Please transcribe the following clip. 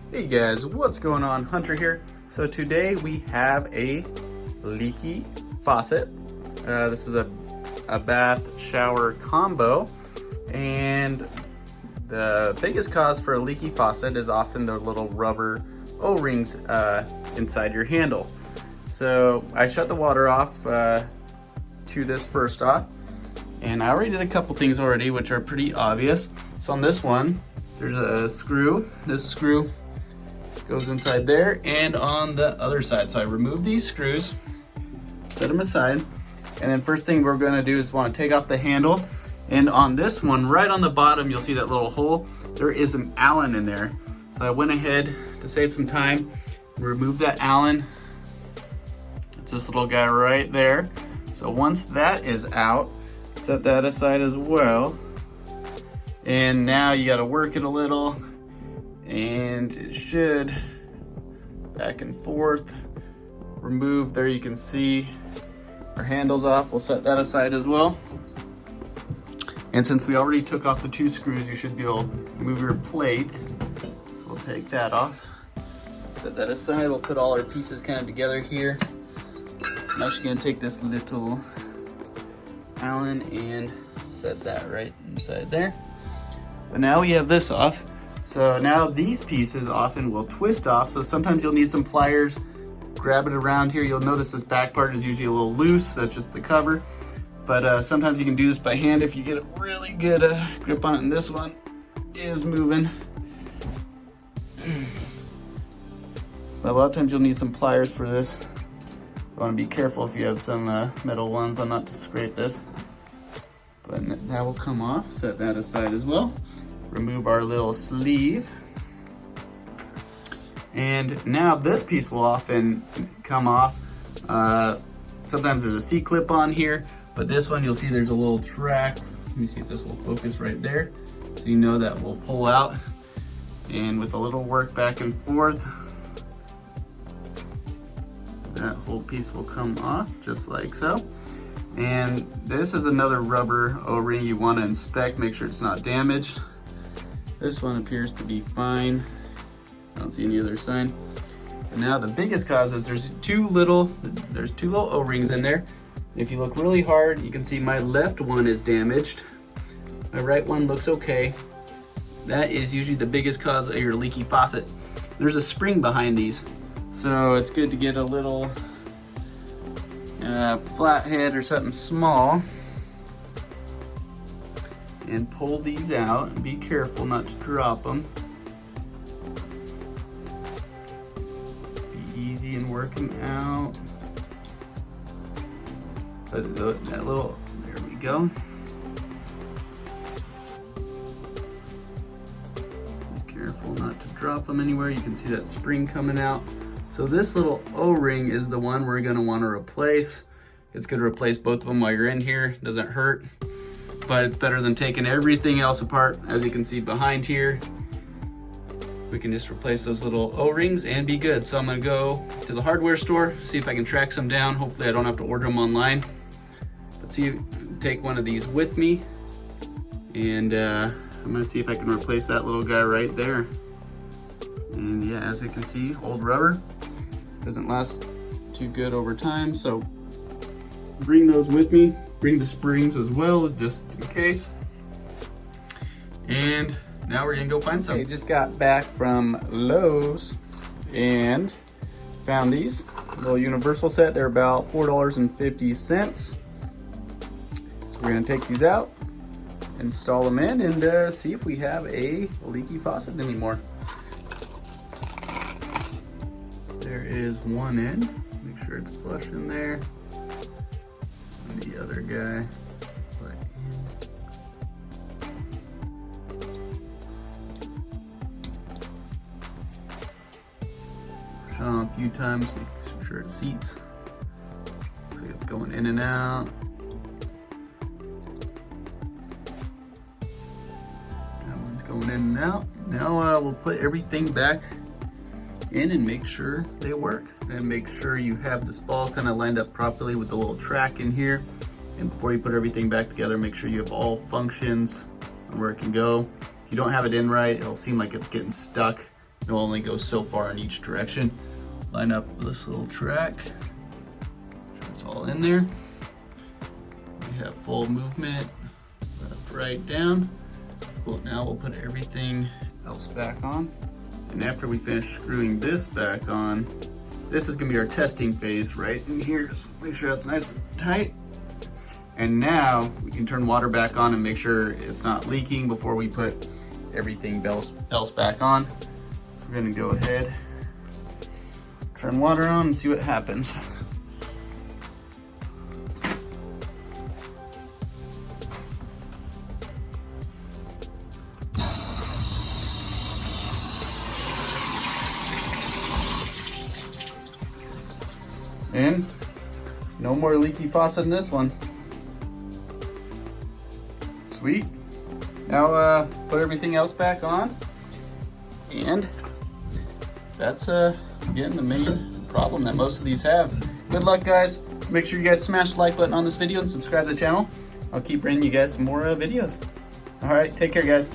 Hey guys, what's going on? Hunter here. So today we have a leaky faucet. This is a bath shower combo, and the biggest cause for a leaky faucet is often the little rubber O-rings inside your handle. So I shut the water off to this first off, and I already did a couple things already which are pretty obvious. So on this one, there's a screw. This screw goes inside there and on the other side. So I remove these screws, set them aside, and then first thing we're gonna do is wanna take off the handle. And on this one, right on the bottom, you'll see that little hole. There is an Allen in there. So I went ahead to save some time, remove that Allen. It's this little guy right there. So once that is out, set that aside as well. And now you gotta work it a little, and it should back and forth remove. There you can see our handle's off. We'll set that aside as well. And since we already took off the two screws, you should be able to move your plate. So we'll take that off, set that aside. We'll put all our pieces kind of together here. I'm actually gonna take this little Allen and set that right inside there. But now we have this off. So now these pieces often will twist off. So sometimes you'll need some pliers, grab it around here. You'll notice this back part is usually a little loose. That's just the cover. But sometimes you can do this by hand if you get a really good grip on it. And this one is moving. But a lot of times you'll need some pliers for this. You want to be careful if you have some metal ones on not to scrape this. But that will come off. Set that aside as well. Remove our little sleeve. And now this piece will often come off. Sometimes there's a C-clip on here, but this one you'll see there's a little track. Let me see if this will focus right there. So you know that will pull out. And with a little work back and forth, that whole piece will come off just like so. And this is another rubber O-ring you want to inspect, make sure it's not damaged. This one appears to be fine. I don't see any other sign. And now the biggest cause is there's two little O-rings in there. If you look really hard, you can see my left one is damaged. My right one looks okay. That is usually the biggest cause of your leaky faucet. There's a spring behind these. So it's good to get a little flathead or something small and pull these out, and be careful not to drop them. Just be easy and work them out. But that little, there we go. Be careful not to drop them anywhere. You can see that spring coming out. So this little O-ring is the one we're gonna wanna replace. It's gonna replace both of them while you're in here. Doesn't hurt, but it's better than taking everything else apart. As you can see behind here, we can just replace those little O-rings and be good. So I'm gonna go to the hardware store, see if I can track some down. Hopefully I don't have to order them online. Let's see, take one of these with me, and I'm gonna see if I can replace that little guy right there. And yeah, as we can see, old rubber doesn't last too good over time, so bring those with me. Bring the springs as well, just in case. And now we're gonna go find some. Okay, just got back from Lowe's and found these little universal set. They're about $4.50. So we're gonna take these out, install them in, and see if we have a leaky faucet anymore. There is one in. Make sure it's flush in there. And the other guy put in. Push on a few times, make sure it seats. Looks like it's going in and out. That one's going in and out. Now we'll put everything back in and make sure they work, and make sure you have this ball kind of lined up properly with the little track in here. And before you put everything back together, make sure you have all functions and where it can go. If you don't have it in right, it'll seem like it's getting stuck It'll only go so far in each direction. Line up this little track. It's all in there. We have full movement, left, right, down. Cool, now we'll put everything else back on. And after we finish screwing this back on, this is gonna be our testing phase right in here. Just make sure that's nice and tight. And now we can turn water back on and make sure it's not leaking before we put everything else back on. So we're gonna go ahead, turn water on and see what happens. And no more leaky faucet in this one. Sweet. Now put everything else back on. And that's again the main problem that most of these have. Good luck, guys. Make sure you guys smash the like button on this video and subscribe to the channel. I'll keep bringing you guys some more videos. All right, take care, guys.